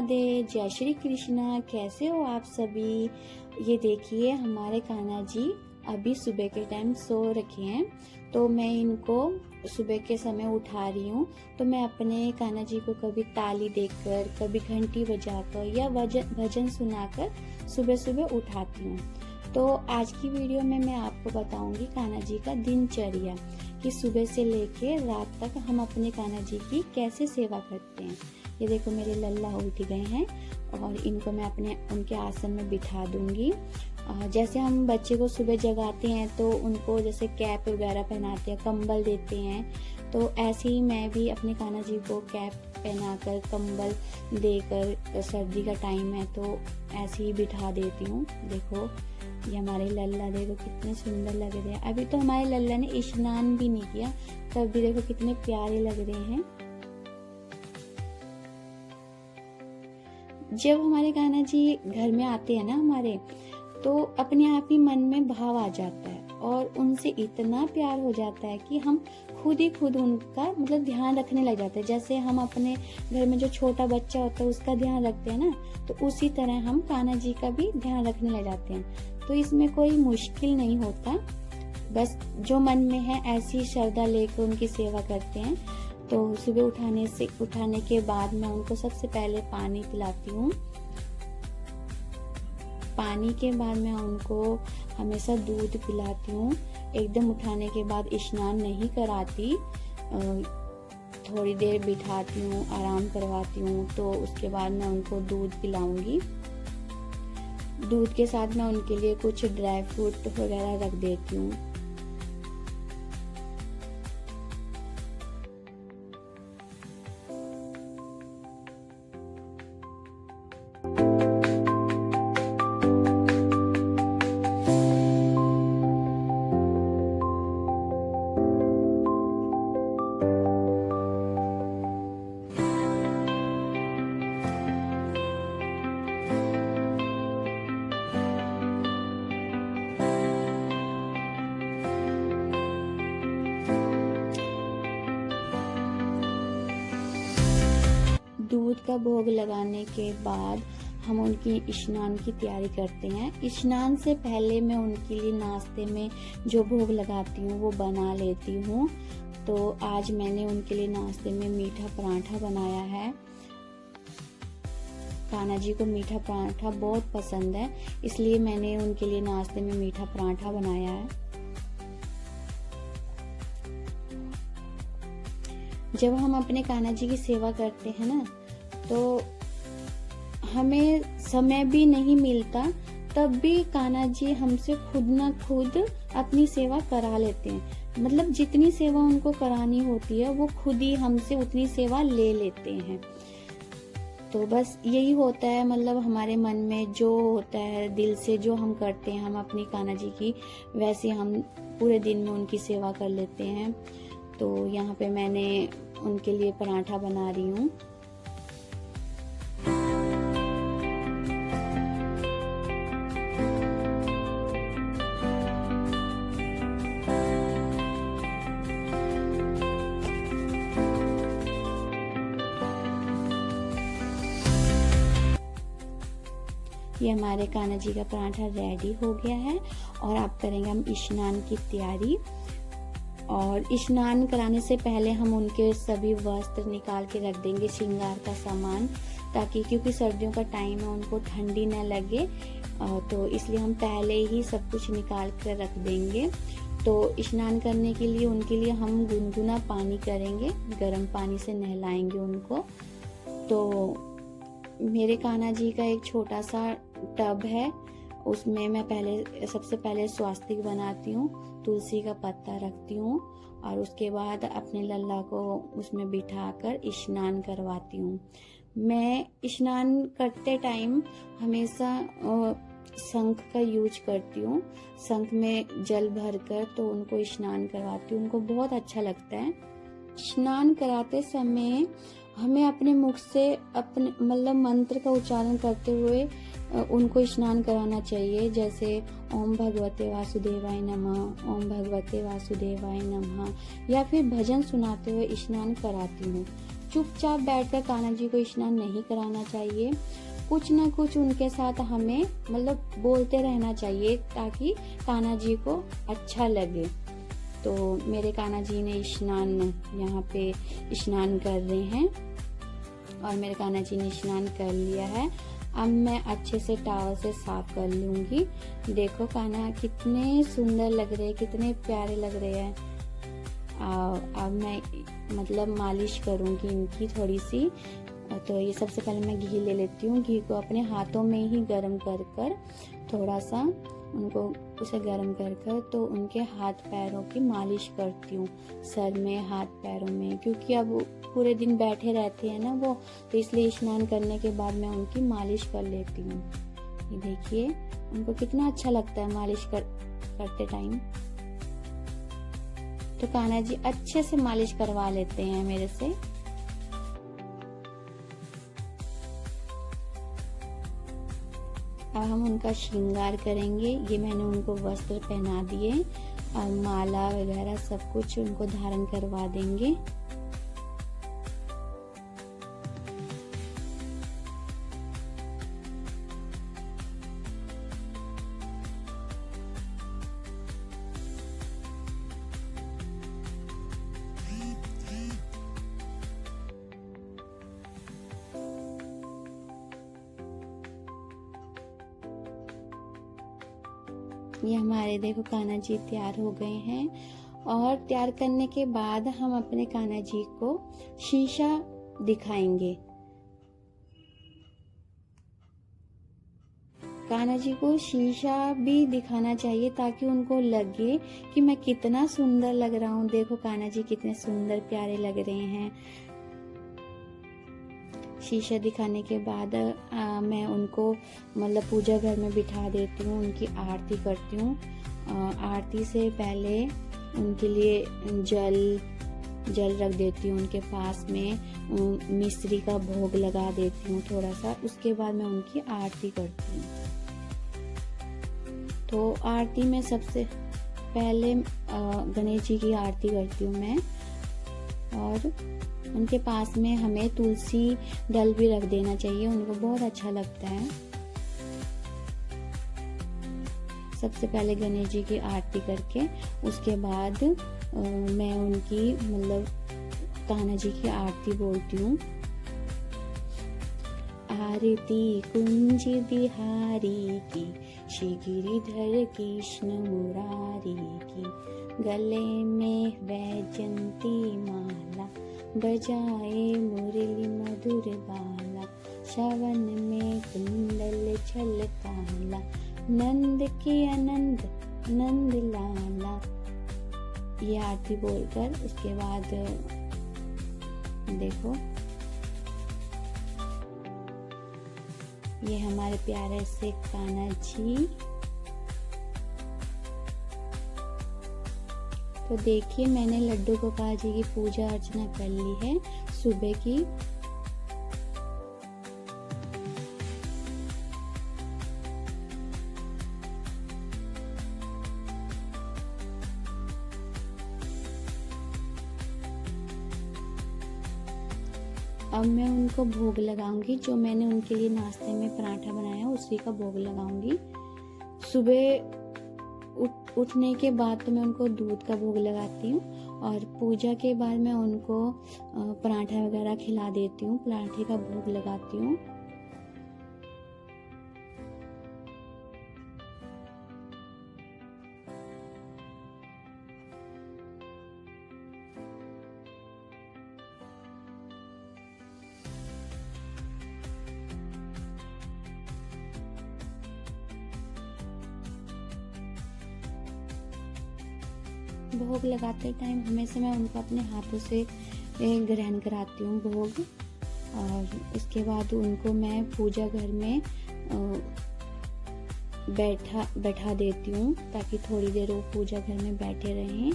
राधे, जय श्री कृष्णा। कैसे हो आप सभी। ये देखिए हमारे कान्हा जी अभी सुबह के टाइम सो रखे हैं, तो मैं इनको सुबह के समय उठा रही हूँ। तो मैं अपने कान्हा जी को कभी ताली देकर, कभी घंटी बजाकर या भजन सुनाकर सुबह सुबह उठाती हूँ। तो आज की वीडियो में मैं आपको बताऊंगी कान्हा जी का दिनचर्या, कि सुबह से लेके रात तक हम अपने कान्हा जी की कैसे सेवा करते हैं। ये देखो मेरे लल्ला उठ गए हैं और इनको मैं उनके आसन में बिठा दूंगी। जैसे हम बच्चे को सुबह जगाते हैं तो उनको जैसे कैप वगैरह पहनाते हैं, कंबल देते हैं, तो ऐसे ही मैं भी अपने कान्हा जी को कैप पहनाकर, कंबल देकर, सर्दी का टाइम है तो ऐसे ही बिठा देती हूँ। देखो ये हमारे लल्ला देखो कितने सुंदर लग रहे हैं। अभी तो हमारे लल्ला ने स्नान भी नहीं किया, तब भी देखो कितने प्यारे लग रहे हैं। जब हमारे कान्हा जी घर में आते हैं ना हमारे, तो अपने आप ही मन में भाव आ जाता है और उनसे इतना प्यार हो जाता है कि हम खुद ही खुद उनका मतलब ध्यान रखने लग जाते हैं। जैसे हम अपने घर में जो छोटा बच्चा होता है उसका ध्यान रखते हैं ना, तो उसी तरह हम कान्हा जी का भी ध्यान रखने लग जाते हैं। तो इसमें कोई मुश्किल नहीं होता, बस जो मन में है ऐसी श्रद्धा लेकर उनकी सेवा करते हैं। तो सुबह उठाने के बाद मैं उनको सबसे पहले पानी पिलाती हूँ। पानी के बाद मैं उनको हमेशा दूध पिलाती हूँ। एकदम उठाने के बाद स्नान नहीं कराती, थोड़ी देर बिठाती हूँ, आराम करवाती हूँ, तो उसके बाद मैं उनको दूध पिलाऊंगी। दूध के साथ मैं उनके लिए कुछ ड्राई फ्रूट वगैरह रख देती हूँ। दूध का भोग लगाने के बाद हम उनकी स्नान की तैयारी करते हैं। स्नान से पहले मैं उनके लिए नाश्ते में जो भोग लगाती हूँ वो बना लेती हूँ। तो आज मैंने उनके लिए नाश्ते में मीठा पराठा बनाया है। कान्हा जी को मीठा पराठा बहुत पसंद है, इसलिए मैंने उनके लिए नाश्ते में मीठा पराठा बनाया है। जब हम अपने कान्हा जी की सेवा करते हैं ना, तो हमें समय भी नहीं मिलता, तब भी कान्हा जी हमसे खुद ना खुद अपनी सेवा करा लेते हैं। मतलब जितनी सेवा उनको करानी होती है वो खुद ही हमसे उतनी सेवा ले लेते हैं। तो बस यही होता है, मतलब हमारे मन में जो होता है दिल से जो हम करते हैं हम अपनी कान्हा जी की, वैसे हम पूरे दिन में उनकी सेवा कर लेते हैं। तो यहाँ पे मैंने उनके लिए पराठा बना रही हूँ। ये हमारे कान्हा जी का पराठा रेडी हो गया है और अब करेंगे हम स्नान की तैयारी। और स्नान कराने से पहले हम उनके सभी वस्त्र निकाल के रख देंगे, श्रृंगार का सामान, ताकि क्योंकि सर्दियों का टाइम है उनको ठंडी न लगे, तो इसलिए हम पहले ही सब कुछ निकाल कर रख देंगे। तो स्नान करने के लिए उनके लिए हम गुनगुना पानी करेंगे, गर्म पानी से नहलाएंगे उनको। तो मेरे कान्हा जी का एक छोटा सा टब है, उसमें मैं सबसे पहले स्वास्तिक बनाती हूँ, तुलसी का पत्ता रखती हूँ और उसके बाद अपने लल्ला को उसमें बिठाकर स्नान करवाती हूँ। मैं स्नान करते टाइम हमेशा शंख का यूज करती हूँ। शंख में जल भरकर तो उनको स्नान करवाती हूँ, उनको बहुत अच्छा लगता है। स्नान कराते समय हमें अपने मुख से अपने मतलब मंत्र का उच्चारण करते हुए उनको स्नान कराना चाहिए। जैसे ओम भगवते वासुदेवाय नमः, ओम भगवते वासुदेवाय नमः, या फिर भजन सुनाते हुए स्नान कराती हूँ। चुपचाप बैठकर कान्हा जी को स्नान नहीं कराना चाहिए। कुछ ना कुछ उनके साथ हमें मतलब बोलते रहना चाहिए ताकि कान्हा जी को अच्छा लगे। तो मेरे कान्हा जी ने स्नान यहाँ पे स्नान कर रहे हैं और मेरे कान्हा जी ने स्नान कर लिया है। अब मैं अच्छे से टॉवल से साफ कर लूंगी। देखो कान्हा कितने सुंदर लग रहे हैं, कितने प्यारे लग रहे हैं। अब मैं मतलब मालिश करूंगी इनकी थोड़ी सी। तो ये सबसे पहले मैं घी ले लेती हूँ। घी को अपने हाथों में ही गर्म कर कर थोड़ा सा उनको उसे गर्म कर कर तो उनके हाथ पैरों की मालिश करती हूँ, सर में, हाथ पैरों में, क्योंकि अब पूरे दिन बैठे रहते हैं ना वो, तो इसलिए स्नान करने के बाद मैं उनकी मालिश कर लेती हूँ। ये देखिए उनको कितना अच्छा लगता है मालिश करते टाइम। तो कान्हा जी अच्छे से मालिश करवा लेते हैं मेरे से। अब हम उनका श्रृंगार करेंगे। ये मैंने उनको वस्त्र पहना दिए, अब माला वगैरह सब कुछ उनको धारण करवा देंगे। ये हमारे देखो कान्हा जी तैयार हो गए हैं। और तैयार करने के बाद हम अपने कान्हा जी को शीशा दिखाएंगे। कान्हा जी को शीशा भी दिखाना चाहिए ताकि उनको लगे कि मैं कितना सुंदर लग रहा हूँ। देखो कान्हा जी कितने सुंदर प्यारे लग रहे हैं। शीशा दिखाने के बाद मैं उनको मतलब पूजा घर में बिठा देती हूँ, उनकी आरती करती हूँ। आरती से पहले उनके लिए जल रख देती हूँ उनके पास में, मिश्री का भोग लगा देती हूँ थोड़ा सा। उसके बाद मैं उनकी आरती करती हूँ। तो आरती में सबसे पहले गणेश जी की आरती करती हूँ मैं, और उनके पास में हमें तुलसी दल भी रख देना चाहिए, उनको बहुत अच्छा लगता है। सबसे पहले गणेश जी की आरती करके उसके बाद मैं उनकी मतलब कान्हा जी की आरती बोलती हूँ। आरती कुंज बिहारी की, श्री गिरिधर कृष्ण मुरारी की, गले में वैजंती माला, बजाए मुरली मधुर बाला, श्रवण में कुंडल छलकाला, नंद के आनंद नंद लाला। ये आरती बोलकर उसके बाद देखो ये हमारे प्यारे से कान्हा जी। तो देखिए मैंने लड्डू गोपाल जी की पूजा अर्चना कर ली है सुबह की। अब मैं उनको भोग लगाऊंगी, जो मैंने उनके लिए नाश्ते में पराठा बनाया उसी का भोग लगाऊंगी। सुबह उठने के बाद तो मैं उनको दूध का भोग लगाती हूँ, और पूजा के बाद मैं उनको पराठा वगैरह खिला देती हूँ, पराठे का भोग लगाती हूँ। भोग लगाते टाइम हमेशा मैं उनको अपने हाथों से ग्रहण कराती हूँ भोग, और उसके बाद उनको मैं पूजा घर में बैठा देती हूँ ताकि थोड़ी देर वो पूजा घर में बैठे रहें।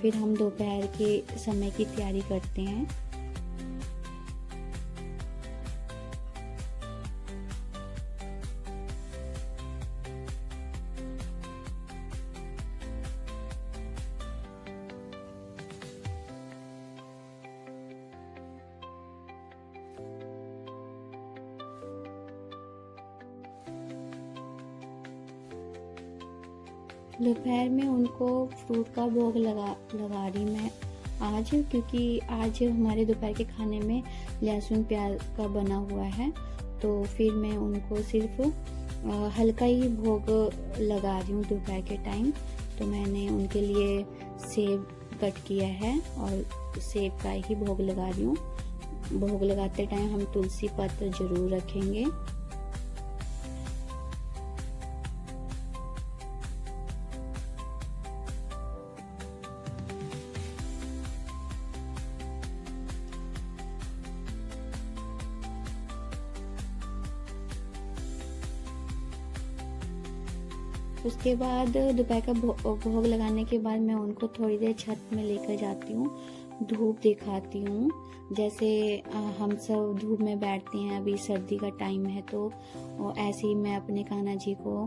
फिर हम दोपहर के समय की तैयारी करते हैं। दोपहर में उनको फ्रूट का भोग लगा रही मैं आज, क्योंकि आज हमारे दोपहर के खाने में लहसुन प्याज का बना हुआ है, तो फिर मैं उनको सिर्फ हल्का ही भोग लगा रही हूँ दोपहर के टाइम। तो मैंने उनके लिए सेब कट किया है और सेब का ही भोग लगा रही हूँ। भोग लगाते टाइम हम तुलसी पत्र जरूर रखेंगे। उसके बाद दोपहर का भोग लगाने के बाद मैं उनको थोड़ी देर छत में लेकर जाती हूँ, धूप दिखाती हूँ। जैसे हम सब धूप में बैठते हैं, अभी सर्दी का टाइम है, तो ऐसे ही मैं अपने कान्हा जी को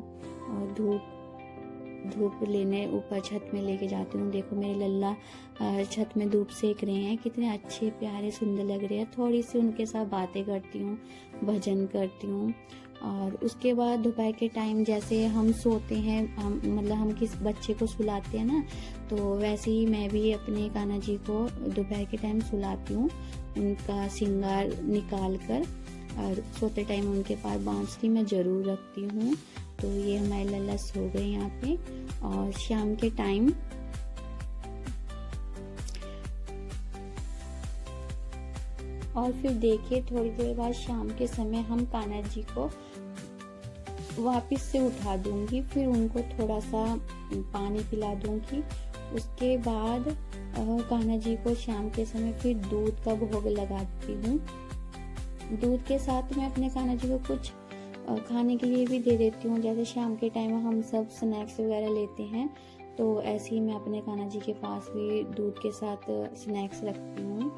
धूप लेने ऊपर छत में लेके जाती हूँ। देखो मेरे लल्ला छत में धूप सेक रहे हैं, कितने अच्छे प्यारे सुंदर लग रहे हैं। थोड़ी सी उनके साथ बातें करती हूँ, भजन करती हूँ। और उसके बाद दोपहर के टाइम जैसे हम सोते हैं, हम किस बच्चे को सुलाते हैं ना, तो वैसे ही मैं भी अपने कान्हा जी को दोपहर के टाइम सुलाती हूँ, उनका श्रृंगार निकाल कर। और सोते टाइम उनके पास बांसुरी मैं जरूर रखती हूँ। तो ये हमारे लल्ला सो गए यहाँ पे। और शाम के टाइम और फिर देखिए थोड़ी देर बाद शाम के समय हम कान्हा जी को वापस से उठा दूंगी, फिर उनको थोड़ा सा पानी पिला दूंगी। उसके बाद कान्हा जी को शाम के समय फिर दूध का भोग लगाती हूँ। दूध के साथ मैं अपने कान्हा जी को कुछ खाने के लिए भी दे देती हूँ। जैसे शाम के टाइम हम सब स्नैक्स वगैरह लेते हैं, तो ऐसे ही मैं अपने कान्हा जी के पास भी दूध के साथ स्नैक्स रखती हूँ।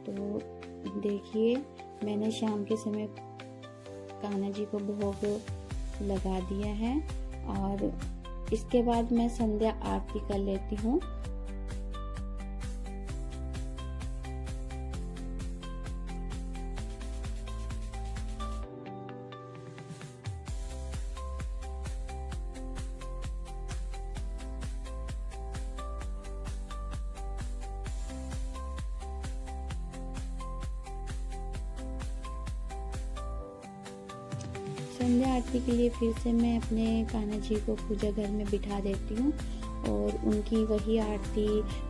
तो देखिए मैंने शाम के समय कान्हा जी को भोग लगा दिया है। और इसके बाद मैं संध्या आरती कर लेती हूँ। संध्या आरती के लिए फिर से मैं अपने कान्हा जी को पूजा घर में बिठा देती हूँ और उनकी वही आरती,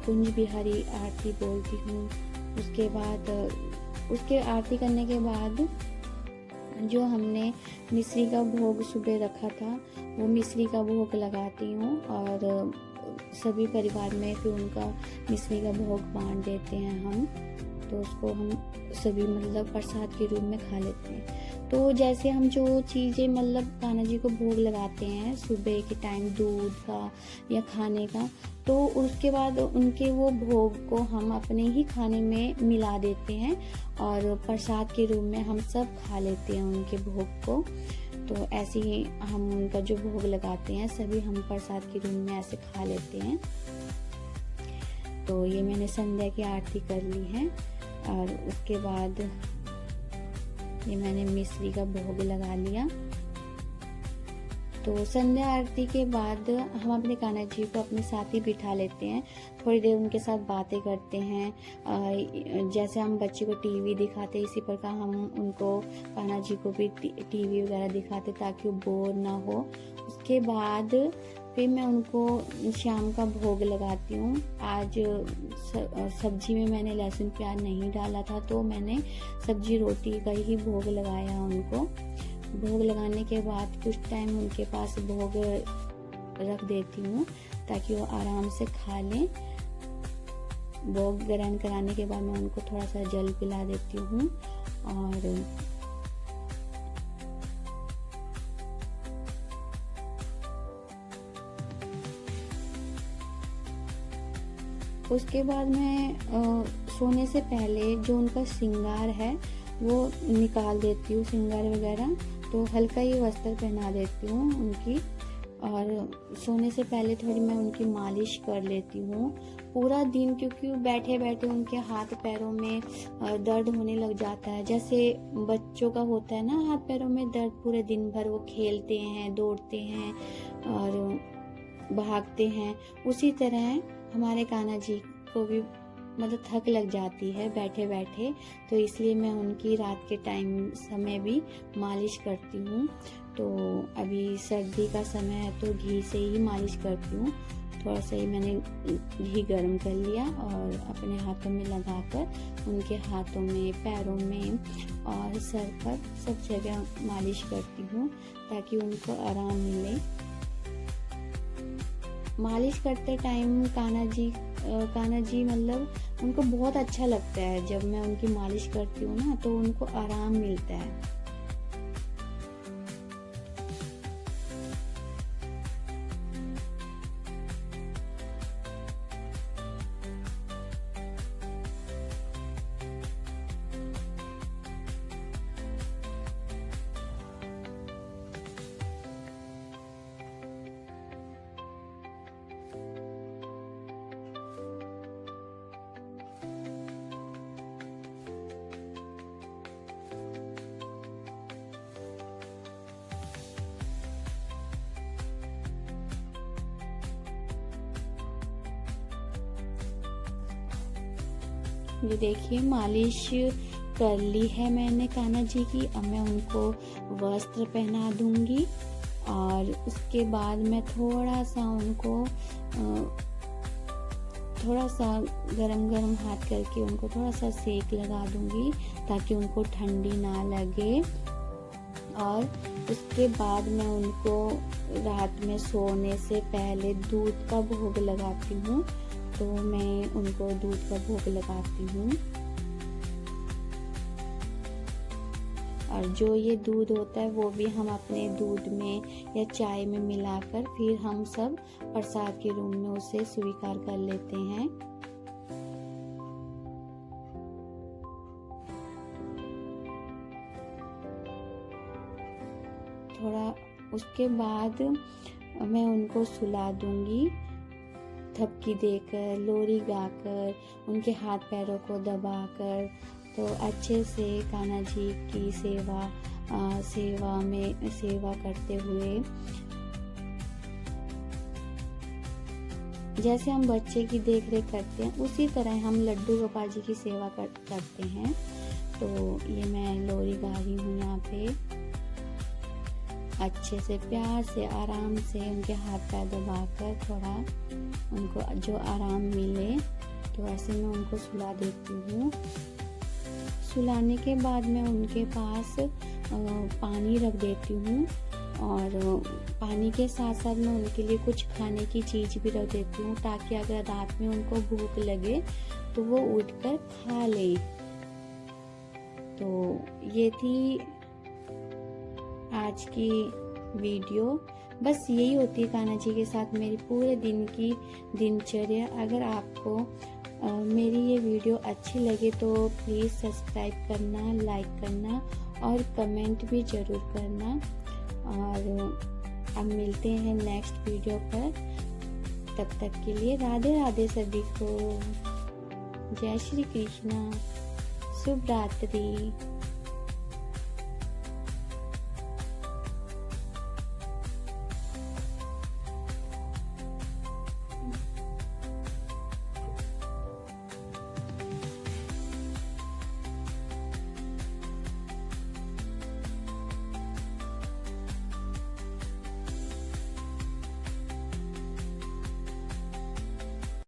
कुंज बिहारी आरती बोलती हूँ। उसके बाद उसके आरती करने के बाद जो हमने मिश्री का भोग सुबह रखा था, वो मिश्री का भोग लगाती हूँ और सभी परिवार में फिर उनका मिश्री का भोग बांट देते हैं हम। तो उसको हम सभी प्रसाद के रूप में खा लेते हैं। तो जैसे हम जो चीज़ें कान्हा जी को भोग लगाते हैं सुबह के टाइम, दूध का या खाने का, तो उसके बाद उनके वो भोग को हम अपने ही खाने में मिला देते हैं और प्रसाद के रूप में हम सब खा लेते हैं उनके भोग को। तो ऐसे ही हम उनका जो भोग लगाते हैं सभी हम प्रसाद के रूप में ऐसे खा लेते हैं। तो ये मैंने संध्या की आरती कर ली है और उसके बाद ये मैंने मिश्री का भोग लगा लिया। तो संध्या आरती के बाद हम अपने कान्हा जी को अपने साथ ही बिठा लेते हैं, थोड़ी देर उनके साथ बातें करते हैं। जैसे हम बच्चे को टीवी दिखाते इसी प्रकार हम उनको कान्हा जी को भी टीवी वगैरह दिखाते ताकि वो बोर ना हो। उसके बाद फिर मैं उनको शाम का भोग लगाती हूँ। आज सब्जी में मैंने लहसुन प्याज नहीं डाला था, तो मैंने सब्जी रोटी का ही भोग लगाया उनको। भोग लगाने के बाद कुछ टाइम उनके पास भोग रख देती हूँ ताकि वो आराम से खा लें। भोग ग्रहण कराने के बाद मैं उनको थोड़ा सा जल पिला देती हूँ और उसके बाद मैं सोने से पहले जो उनका श्रृंगार है वो निकाल देती हूँ, श्रृंगार वगैरह। तो हल्का ही वस्त्र पहना देती हूँ उनकी और सोने से पहले थोड़ी मैं उनकी मालिश कर लेती हूँ पूरा दिन, क्योंकि बैठे बैठे उनके हाथ पैरों में दर्द होने लग जाता है। जैसे बच्चों का होता है ना हाथ पैरों में दर्द, पूरे दिन भर वो खेलते हैं, दौड़ते हैं और भागते हैं, उसी तरह हमारे कान्हा जी को भी मतलब थक लग जाती है बैठे बैठे, तो इसलिए मैं उनकी रात के टाइम समय भी मालिश करती हूँ। तो अभी सर्दी का समय है तो घी से ही मालिश करती हूँ। थोड़ा सा ही मैंने घी गर्म कर लिया और अपने हाथों में लगाकर उनके हाथों में, पैरों में और सर पर सब जगह मालिश करती हूँ ताकि उनको आराम मिले। मालिश करते टाइम कान्हा जी मतलब उनको बहुत अच्छा लगता है। जब मैं उनकी मालिश करती हूँ ना तो उनको आराम मिलता है। ये देखिए मालिश कर ली है मैंने कान्हा जी की। अब मैं उनको वस्त्र पहना दूंगी और उसके बाद मैं थोड़ा सा उनको थोड़ा सा गरम गरम हाथ करके उनको थोड़ा सा सेक लगा दूंगी ताकि उनको ठंडी ना लगे। और उसके बाद मैं उनको रात में सोने से पहले दूध का भोग लगाती हूँ। तो मैं उनको दूध का भोग लगाती हूँ। और जो ये दूध होता है वो भी हम अपने दूध में या चाय में मिलाकर फिर हम सब प्रसाद के रूप में उसे स्वीकार कर लेते हैं। थोड़ा उसके बाद मैं उनको सुला दूंगी, थपकी देकर, लोरी गाकर, उनके हाथ पैरों को दबाकर। तो अच्छे से कान्हा जी की सेवा करते हुए, जैसे हम बच्चे की देख रेख करते हैं उसी तरह हम लड्डू गोपाल जी की सेवा करते हैं। तो ये मैं लोरी गा रही हूँ यहाँ पे। अच्छे से प्यार से आराम से उनके हाथ पैर दबाकर थोड़ा उनको जो आराम मिले तो ऐसे मैं उनको सुला देती हूँ। सुलाने के बाद मैं उनके पास पानी रख देती हूँ और पानी के साथ साथ मैं उनके लिए कुछ खाने की चीज़ भी रख देती हूँ ताकि अगर रात में उनको भूख लगे तो वो उठकर खा लें। तो ये थी आज की वीडियो। बस यही होती है कान्हा जी के साथ मेरी पूरे दिन की दिनचर्या। अगर आपको मेरी ये वीडियो अच्छी लगे तो प्लीज़ सब्सक्राइब करना, लाइक करना और कमेंट भी ज़रूर करना। और अब मिलते हैं नेक्स्ट वीडियो पर। तब तक के लिए राधे राधे सभी को। जय श्री कृष्णा। शुभ रात्रि।